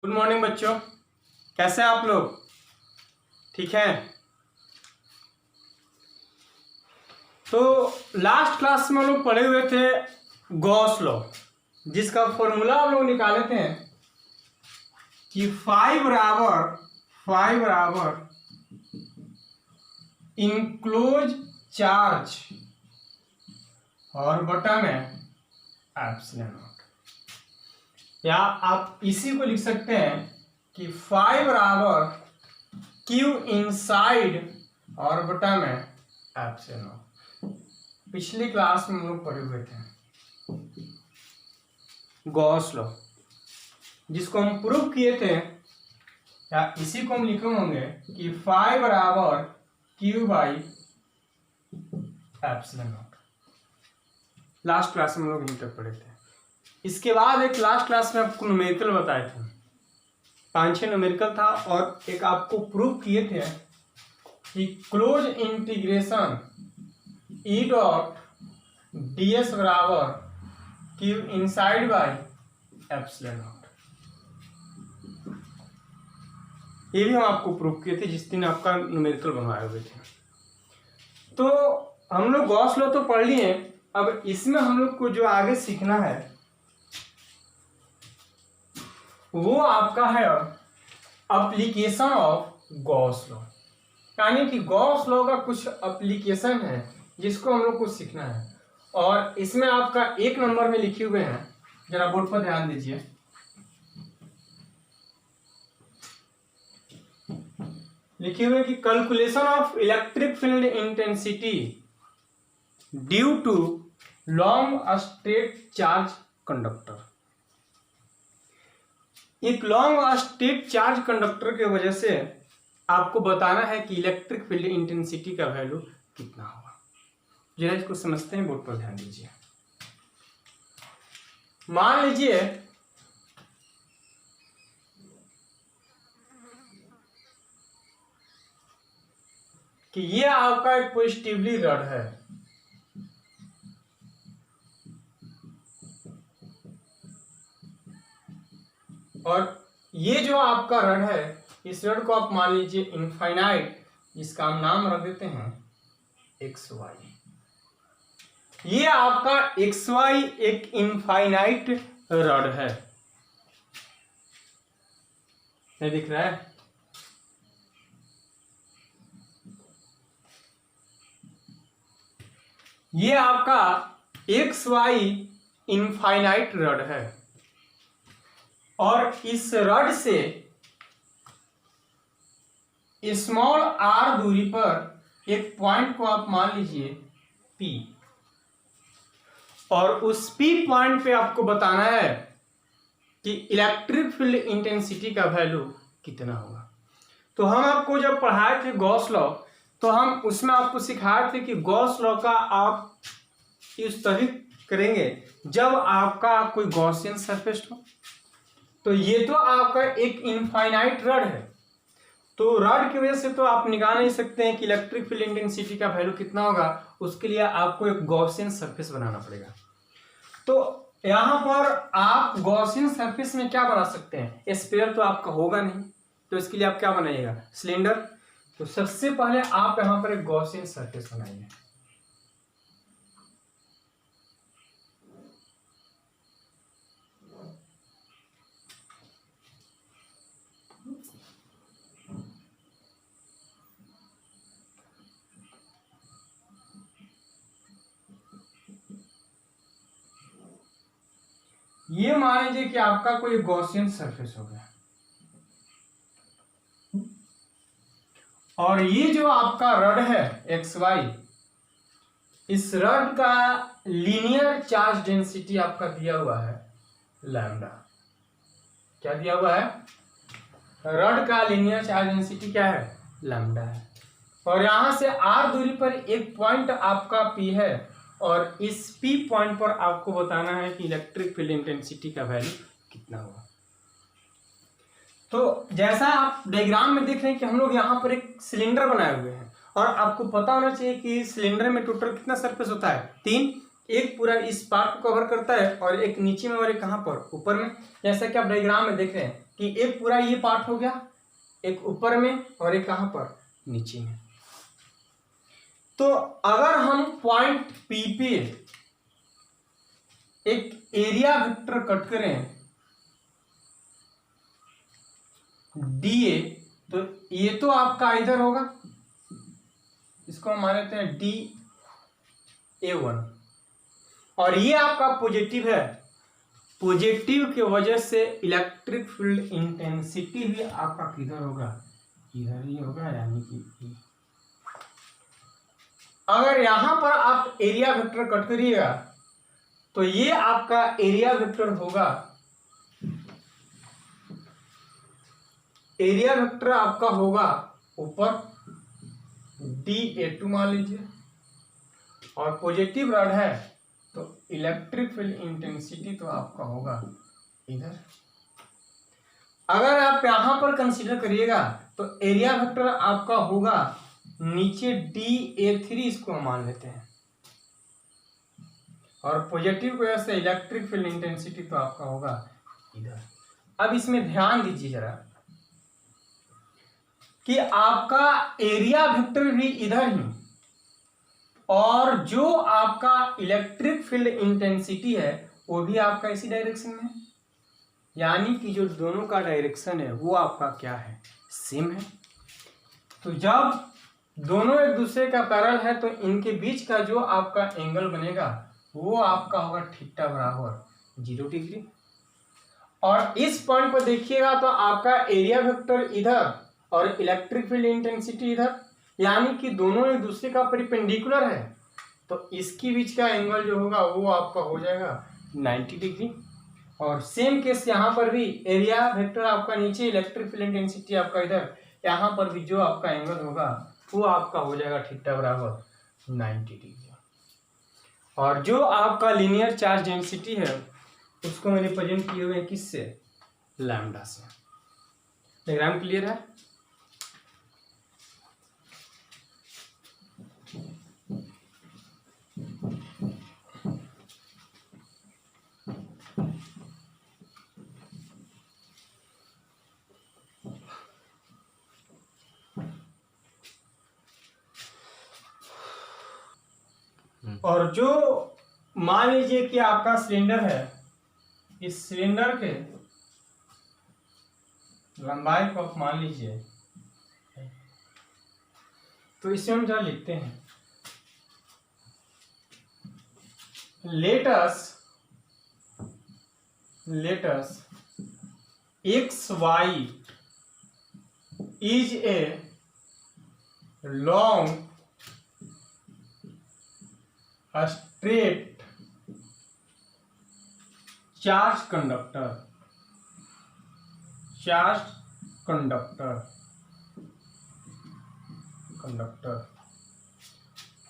Good morning बच्चों, कैसे हैं आप लोग? ठीक है। तो लास्ट क्लास में हम लोग पढ़े हुए थे गॉस लॉ, जिसका फॉर्मूला हम लोग निकाले थे कि फाइव बराबर इनक्लोज चार्ज और बटा में एप्सिलॉन नॉट, या आप इसी को लिख सकते हैं कि फाइव बराबर क्यू इनसाइड और बटा में एप्सिलॉन नॉट। पिछली क्लास में हम लोग पढ़े हुए थे गॉस लॉ, जिसको हम प्रूव किए थे, या इसी को हम लिखे होंगे कि फाइव बराबर Q by epsilon not. Last class में हम लोग यहीं तक पढ़े थे। इसके बाद एक लास्ट क्लास में आपको न्यूमेरिकल बताए थे, 5-6 न्यूमेरिकल था, और एक आपको प्रूव किए थे कि close integration E dot D S बराबर Q inside by epsilon naught. ये भी हम आपको प्रूव किए थे जिस दिन आपका न्यूमेरिकल बनवाए हुए थे। तो हम लोग गॉस लॉ तो पढ़ लिए, अब इसमें हम लोग को जो आगे सीखना है वो आपका है एप्लीकेशन ऑफ गॉस लॉ, यानी कि गॉस लॉ का कुछ एप्लीकेशन है जिसको हम लोग को सीखना है। और इसमें आपका 1 नंबर में लिखे हुए हैं, जरा बोर्ड पर ध्यान दीजिए। लिखे हुए कि calculation of electric field intensity due to long straight charge conductor. एक लॉन्ग स्ट्रेट चार्ज कंडक्टर के वजह से आपको बताना है कि इलेक्ट्रिक फील्ड इंटेंसिटी का वैल्यू कितना होगा। जरा इसको समझते हैं, बोर्ड पर ध्यान दीजिए। मान लीजिए कि ये आपका एक पॉजिटिवली रड है, और ये जो आपका रड है, इस रड को आप मान लीजिए इनफाइनाइट, जिसका हम नाम रख देते हैं एक्स वाई। ये आपका एक्स वाई एक इनफाइनाइट रड है, नहीं दिख रहा है? ये आपका एक्स वाई इनफाइनाइट रड है, और इस रड से स्मॉल आर दूरी पर एक पॉइंट को आप मान लीजिए P, और उस P पॉइंट पे आपको बताना है कि इलेक्ट्रिक फील्ड इंटेंसिटी का वैल्यू कितना होगा। तो हम आपको जब पढ़ाए थे गॉस लॉ, तो हम उसमें आपको सिखाए थे कि गॉस लॉ का आप इस तरह करेंगे जब आपका कोई गॉसियन सरफेस हो। तो ये तो आपका एक इनफाइनाइट रड है, तो रड की वजह से तो आप निकाल नहीं सकते हैं कि इलेक्ट्रिक फील्ड इंटेंसिटी का वैल्यू कितना होगा। उसके लिए आपको एक गॉसियन सरफेस बनाना पड़ेगा। तो यहाँ पर आप गॉसियन सरफेस में क्या बना सकते हैं? स्फीयर तो आपका होगा नहीं, तो इसके लिए आप क्या बनाइएगा? सिलेंडर। तो सबसे पहले आप यहाँ पर एक गॉसियन सरफेस बनाइए। ये मान लीजिए कि आपका कोई गॉसियन सरफेस हो गया, और ये जो आपका रड है एक्स वाई, इस रड का लीनियर चार्ज डेंसिटी आपका दिया हुआ है लैम्डा। क्या दिया हुआ है? रड का लीनियर चार्ज डेंसिटी क्या है? लैम्डा है। और यहां से आर दूरी पर एक पॉइंट आपका P है, और इस P पॉइंट पर आपको बताना है कि इलेक्ट्रिक फील्ड इंटेंसिटी का वैल्यू कितना होगा। तो जैसा आप डायग्राम में देख रहे हैं कि हम लोग यहाँ पर एक सिलेंडर बनाए हुए हैं, और आपको पता होना चाहिए कि सिलेंडर में टोटल कितना सरफेस होता है? 3। एक पूरा इस पार्ट को कवर करता है, और एक नीचे में, और एक कहाँ पर? ऊपर में। जैसा कि आप डायग्राम में देख रहे हैं कि एक पूरा ये पार्ट हो गया, एक ऊपर में और एक कहाँ पर, नीचे में। तो अगर हम पॉइंट पी पे एक एरिया वेक्टर कट करें डी ए, तो ये तो आपका इधर होगा, इसको हम मान लेते हैं डी A1, और ये आपका पॉजिटिव है। पॉजिटिव की वजह से इलेक्ट्रिक फील्ड इंटेंसिटी भी आपका किधर होगा, इधर ही होगा, यानी कि अगर यहां पर आप एरिया वेक्टर कट करिएगा तो ये आपका एरिया वेक्टर होगा, एरिया वेक्टर आपका होगा ऊपर DA2 मान लीजिए, और पॉजिटिव रॉड है तो इलेक्ट्रिक फील्ड इंटेंसिटी तो आपका होगा इधर। अगर आप यहां पर कंसीडर करिएगा तो एरिया वेक्टर आपका होगा नीचे DA3, इसको हम मान लेते हैं, और पॉजिटिव की वजह से इलेक्ट्रिक फील्ड इंटेंसिटी तो आपका होगा इधर। अब इसमें ध्यान दीजिए जरा कि आपका एरिया वेक्टर भी इधर ही, और जो आपका इलेक्ट्रिक फील्ड इंटेंसिटी है वो भी आपका इसी डायरेक्शन में, यानी कि जो दोनों का डायरेक्शन है वो आपका क्या है, सेम है। तो जब दोनों एक दूसरे का पैरेलल है तो इनके बीच का जो आपका एंगल बनेगा वो आपका होगा थीटा बराबर 0 डिग्री। और इस पॉइंट पर देखिएगा तो आपका एरिया वेक्टर इधर और इलेक्ट्रिक फील्ड इंटेंसिटी इधर, यानी कि दोनों एक दूसरे का परपेंडिकुलर है, तो इसके बीच का एंगल जो होगा वो आपका हो जाएगा 90 डिग्री। और सेम केस यहाँ पर भी, एरिया वेक्टर आपका नीचे, इलेक्ट्रिक फील्ड इंटेंसिटी आपका इधर, यहाँ पर भी जो आपका एंगल होगा वो आपका हो जाएगा थीटा बराबर 90 डिग्री। और जो आपका लीनियर चार्ज डेंसिटी है उसको मैंने रिप्रेजेंट किए हुए किससे, लैम्डा से। डायग्राम क्लियर है? और जो मान लीजिए कि आपका सिलेंडर है, इस सिलेंडर के लंबाई को आप मान लीजिए, तो इसे हम जरा लिखते हैं, let us xy is a long straight charged conductor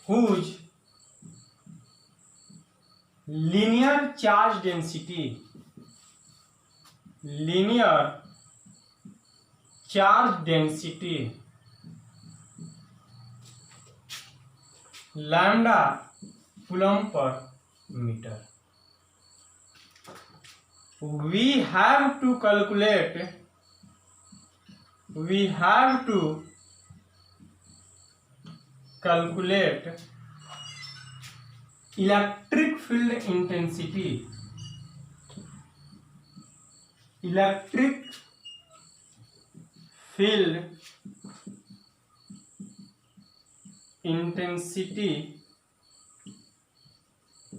whose linear charge density lambda coulomb पर metre. We have to calculate electric field intensity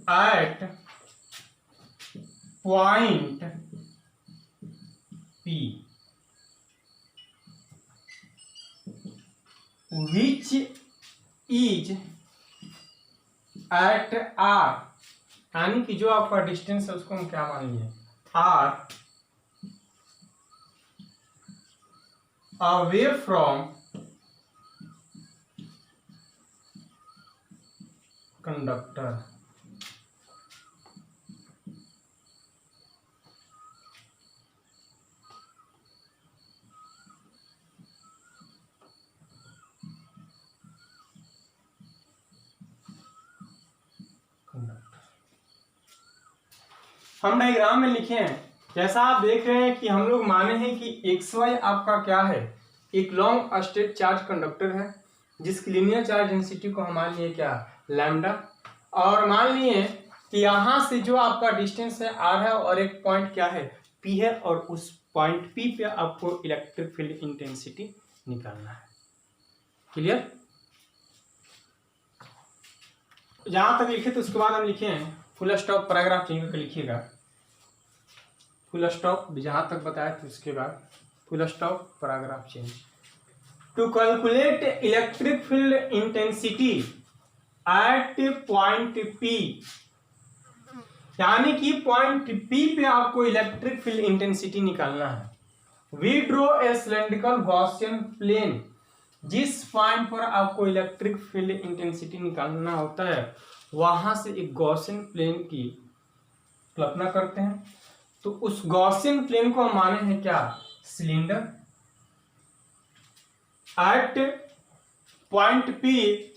at point P, which is at R, यानी कि जो आपका डिस्टेंस है उसको हम क्या मानेंगे, R, away from conductor। हम डायग्राम में लिखे हैं जैसा आप देख रहे हैं कि हम लोग माने हैं कि XY आपका क्या है, एक लॉन्ग स्टेट चार्ज कंडक्टर है जिसकी लीनियर चार्ज डेंसिटी को हम मान लिए क्या, लैम्डा। और मान लिए कि यहाँ से जो आपका डिस्टेंस है R है और एक पॉइंट क्या है, P है, और उस पॉइंट P पे आपको इलेक्ट्रिक फील्ड इंटेंसिटी निकालना है। क्लियर? जहां तक लिखे तो उसके बाद हम लिखे हैं फुल स्टॉप, पैराग्राफ चेंज करके लिखिएगा। फुल स्टॉप जहां तक बताया तो उसके बाद full stop, paragraph change. To calculate electric field intensity at point P, यानी कि पॉइंट P पे आपको इलेक्ट्रिक फील्ड इंटेंसिटी निकालना है। We draw a cylindrical Gaussian plane, जिस पॉइंट पर आपको इलेक्ट्रिक फील्ड इंटेंसिटी निकालना होता है वहां से एक गॉसियन प्लेन की कल्पना करते हैं। तो उस गॉसियन प्लेन को हम माने हैं क्या, cylinder. At point P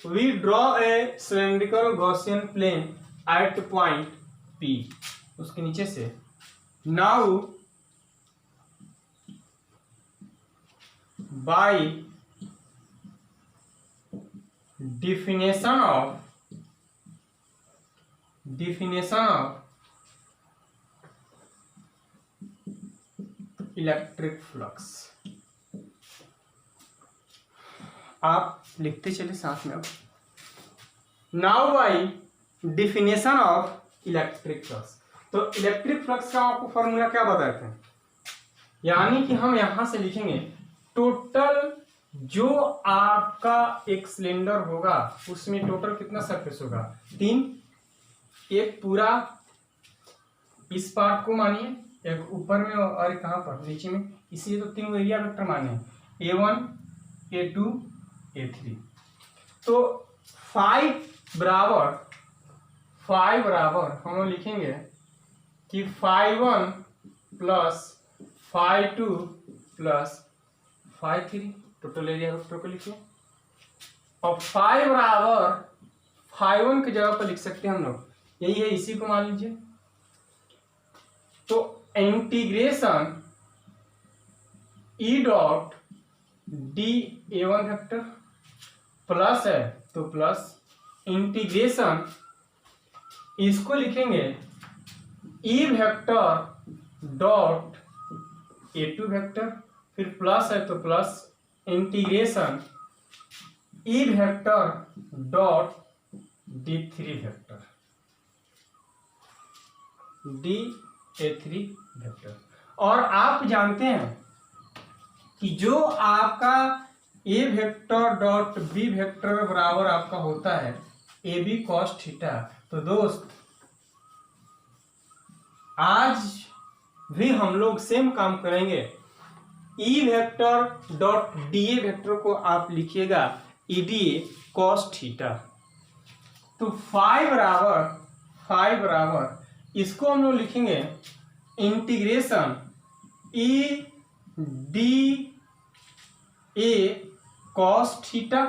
we draw a cylindrical Gaussian plane at point P, उसके नीचे से। Now by definition of electric flux, आप लिखते चले साथ में। अब now by definition of electric flux, तो इलेक्ट्रिक फ्लक्स का आपको फॉर्मूला क्या बताते हैं, यानी कि हम यहां से लिखेंगे टोटल जो आपका एक सिलेंडर होगा उसमें टोटल कितना सरफेस होगा, 3। एक पूरा इस पार्ट को मानिए, एक ऊपर में और कहां पर, नीचे में, इसलिए तो 3 एरिया वेक्टर माने, A1 A2 A3। तो 5 बराबर हम लोग लिखेंगे कि 5-1 plus 5-2 plus 5-3, total area vector को लिखिए। और 5 बराबर 5-1 की जगह पर लिख सकते हैं हम लोग, यही है, इसी को मान लीजिए। तो integration E dot D A1 vector plus है तो प्लस इंटीग्रेशन, इसको लिखेंगे E vector dot A2 vector, फिर प्लस है तो plus integration E vector dot D3 vector, DA3 vector. और आप जानते हैं कि जो आपका A vector dot B vector बराबर आपका होता है AB cos थीटा। तो दोस्त आज भी हम लोग सेम काम करेंगे, E vector dot DA vector को आप लिखिएगा EDA cos थीटा। तो 5 बराबर इसको हम लोग लिखेंगे integration EDA cos theta,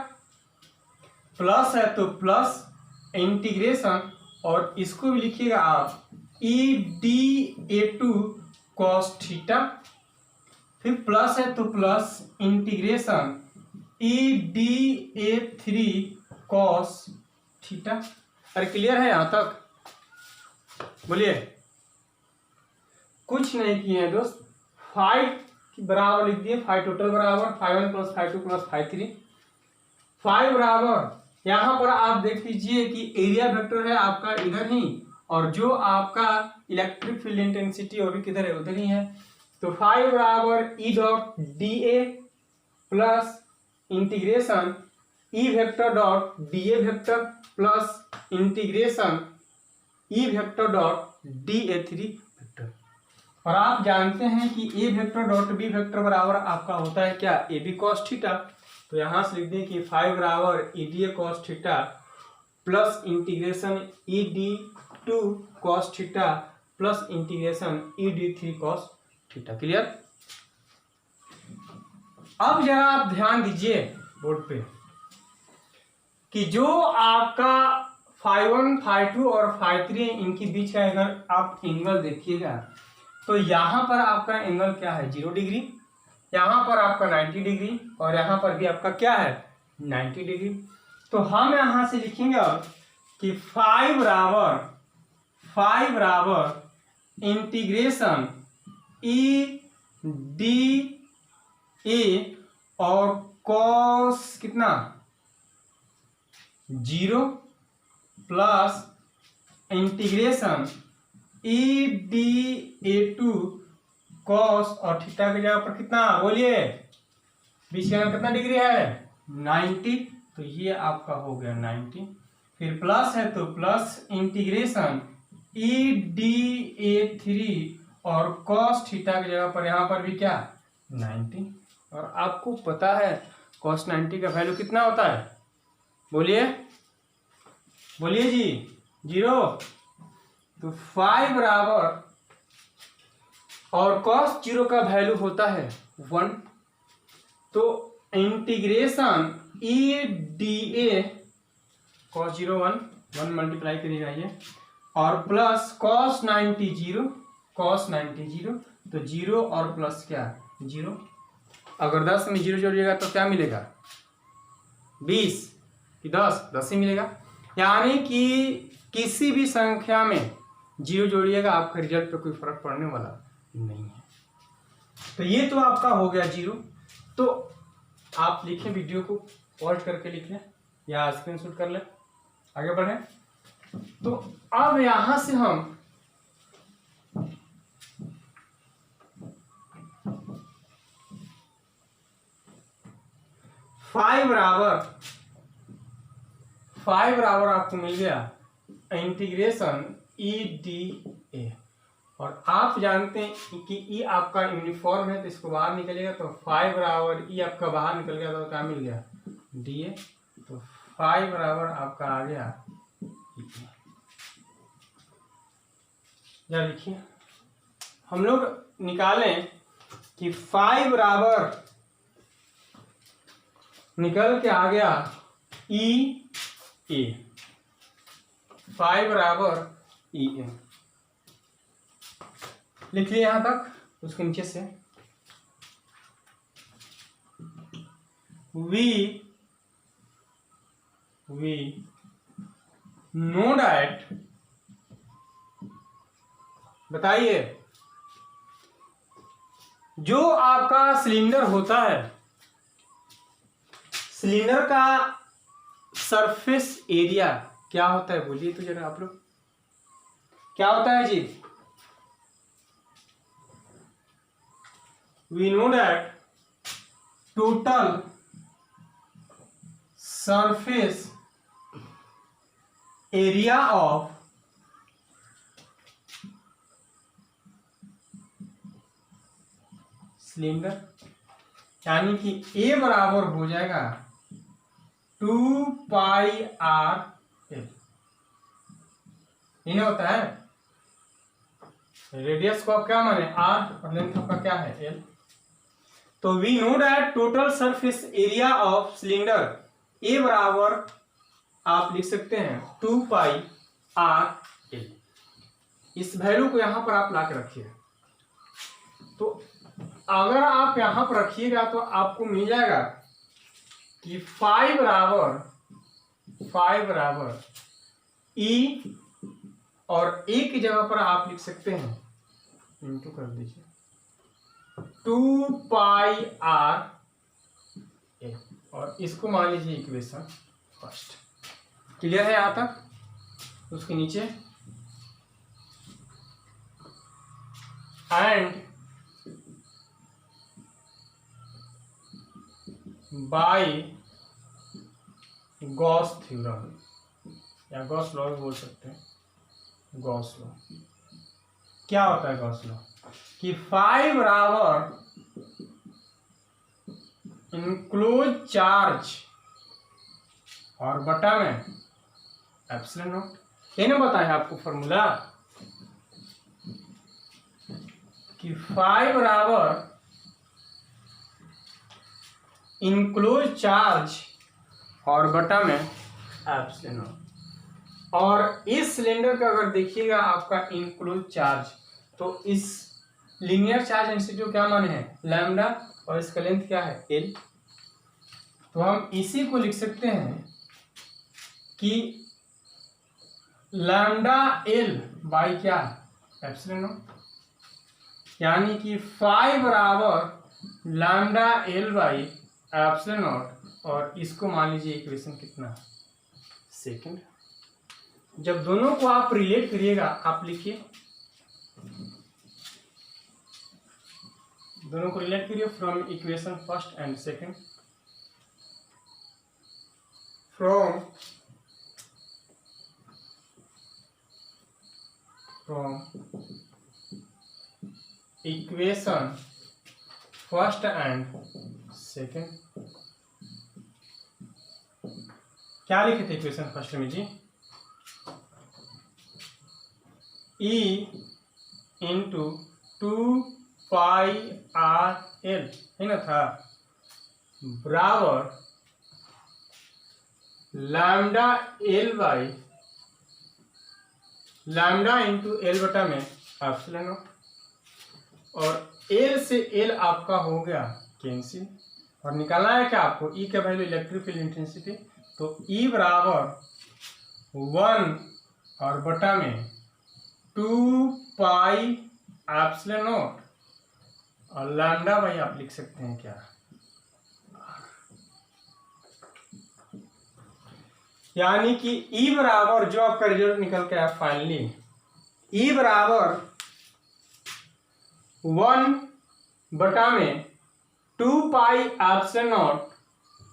plus है तो प्लस इंटीग्रेशन, और इसको भी लिखिएगा आप EDA2 cos थीटा, फिर प्लस है तो plus integration EDA3 cos theta. अरे क्लियर है यहां तक? बोलिए। कुछ नहीं किए हैं दोस्त, 5 बराबर लिख दिए, 5 टोटल बराबर 5-1 प्लस 5-2 प्लस 5-3। 5 बराबर यहां पर आप देख लीजिए कि एरिया वेक्टर है आपका इधर ही, और जो आपका इलेक्ट्रिक फील्ड इंटेंसिटी वो भी किधर है, उधर ही है। तो 5 बराबर E dot DA plus integration E vector dot DA vector plus integration E vector dot DA3 vector. और आप जानते हैं कि A vector dot B vector बराबर आपका होता है क्या, AB cos थीटा। तो यहां से लिख दें कि 5 बराबर EDA cos theta plus integration ED2 cos theta plus integration ED3 cos theta. Clear? अब जरा आप ध्यान दीजिए बोर्ड पे कि जो आपका 5-1 5-2 और 5-3 इनके बीच का अगर आप एंगल देखिएगा तो यहाँ पर आपका एंगल क्या है 0 डिग्री, यहाँ पर आपका 90 डिग्री और यहाँ पर भी आपका क्या है 90 डिग्री। तो हम यहाँ से लिखेंगे अब कि 5 बराबर इंटीग्रेशन ई डी ए और कॉस कितना 0 plus integration E D A to cos और थीटा की जगह पर कितना बोलिए बीच का कितना डिग्री है 90, तो ये आपका हो गया 90। फिर प्लस है तो प्लस इंटीग्रेशन ई डी ए थ्री और कॉस थीटा की जगह पर यहाँ पर भी क्या 90। और आपको पता है कॉस 90 का वैल्यू कितना होता है, बोलिए बोलिए जी 0। तो 5 बराबर और कॉस 0 का वैल्यू होता है 1, तो इंटीग्रेशन ई डी ए कॉस 0 1 मल्टीप्लाई करिएगा ये और प्लस कॉस 90 0 तो 0 और प्लस क्या 0। अगर 10 में 0 जोड़िएगा तो क्या मिलेगा 20 कि 10 ही मिलेगा। यानी कि किसी भी संख्या में 0 जोड़िएगा आपका रिजल्ट पे कोई फर्क पड़ने वाला नहीं है। तो ये तो आपका हो गया 0। तो आप लिखें, वीडियो को पॉज करके लिख लें या स्क्रीनशॉट कर लें, आगे बढ़ें। तो अब यहां से हम फाइव बराबर आपको मिल गया इंटीग्रेशन ई डी ए, और आप जानते हैं कि ई आपका यूनिफॉर्म है तो इसको बाहर निकलेगा, तो 5 बराबर ई आपका बाहर निकल गया तो क्या मिल गया डी ए, तो 5 बराबर आपका आ गया या लिखिए हम लोग निकालें कि 5 बराबर निकल के आ गया ई ए, 5 बराबर ई ए लिख लिया यहां तक। उसके नीचे से वी नो डैट, बताइए जो आपका सिलेंडर होता है, सिलेंडर का सरफेस एरिया क्या होता है, बोलिए तो जरा आप लोग क्या होता है जी। We know that total surface area of cylinder, यानी कि ए बराबर हो जाएगा 2 पाई आर एल, इन्हें होता है रेडियस को आप क्या माने आर और लेंथ आपका क्या है एल। तो we know that total surface area of cylinder A बराबर आप लिख सकते हैं 2 पाई आर एल। इस वैल्यू को यहां पर आप ला के रखिए, तो अगर आप यहां पर रखिएगा तो आपको मिल जाएगा कि 5 बराबर ई और ए की जगह पर आप लिख सकते हैं इंटू कर दीजिए 2 पाई आर ए, और इसको मान लीजिए इक्वेशन फर्स्ट। क्लियर है यहां तक। उसके नीचे एंड बाय गॉस थ्योरम या गॉस लॉ भी बोल सकते हैं। गॉस लॉ क्या होता है, गॉस लॉ कि 5 बराबर इनक्लोज चार्ज और बटा में एप्सिलॉन नॉट। ये ना बताया आपको फॉर्मूला कि 5 बराबर इनक्लोज चार्ज और बटा में एप्सिलॉन नॉट। और इस सिलेंडर का अगर देखिएगा आपका इनक्लोज चार्ज, तो इस लीनियर चार्ज डेंसिटी क्या माने हैं लैम्डा और इसका लेंथ क्या है एल। तो हम इसी को लिख सकते हैं कि लैम्डा एल बाई क्या एप्सिलॉन नॉट, यानी कि फाई बराबर lambda L by epsilon nought, और इसको मान लीजिए इक्वेशन कितना सेकंड। जब दोनों को आप रिलेट करिएगा आप लिखिए, दोनों को रिलेट करिए from equation first and second, from equation first and second. क्या लिखे थे इक्वेशन फर्स्ट में जी, E इंटू 2πr_l है ना था, बराबर lambda L by lambda into L बटा में एप्सिलॉन नॉट, और एल से एल आपका हो गया कैंसिल, और निकालना है क्या आपको ई का वैल्यू इलेक्ट्रिक फील्ड इंटेंसिटी। तो ई बराबर 1 और बटा में 2π एप्सिलॉन नॉट, और लैम्डा बाई आप लिख सकते हैं क्या, यानी कि ई बराबर जो आपका रिजल्ट निकल के आया फाइनली, ई बराबर 1 बटा में 2π epsilon naught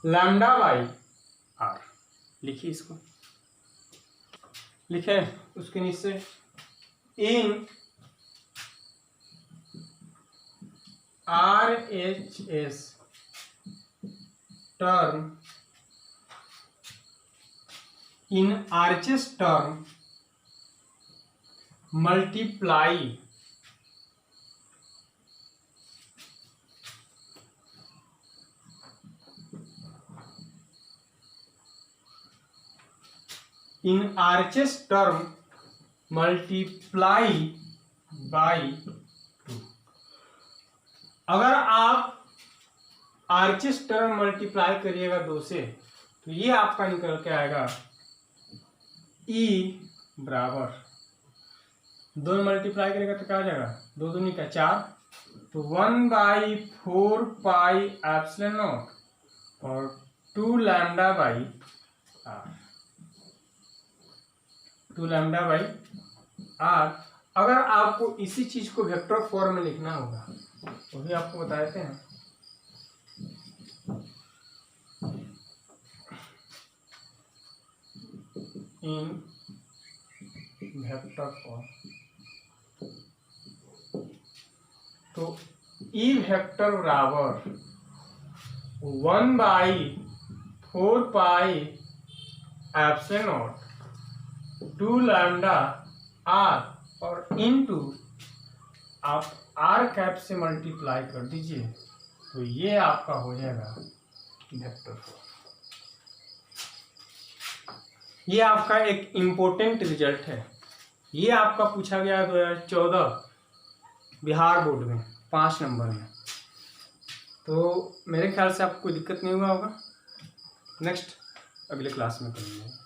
lambda by R. लिखिए इसको, लिखे उसके नीचे in RHS term, in RHS term multiply in RHS term multiply by 2। अगर आप RHS टर्म मल्टीप्लाई करिएगा 2 से तो ये आपका निकल के आएगा E बराबर 2 मल्टीप्लाई करेगा तो क्या आ जाएगा 2 दूनी का 4, तो 1/4π एप्सिलॉन नॉट और 2 lambda by R, 2 lambda by R. अगर आपको इसी चीज को वेक्टर फॉर्म में लिखना होगा वो भी आपको बता देते हैं। इन वेक्टर फॉर्म तो ई वेक्टर बराबर 1/4π एप्सिलॉन नॉट 2 लैम्डा आर, और इनटू आप आर कैप से मल्टीप्लाई कर दीजिए तो ये आपका हो जाएगा वेक्टर फॉर्म। ये आपका एक इम्पोर्टेंट रिजल्ट है, ये आपका पूछा गया 2014 बिहार बोर्ड में 5 नंबर में। तो मेरे ख्याल से आपको कोई दिक्कत नहीं हुआ होगा। नेक्स्ट अगले क्लास में करेंगे।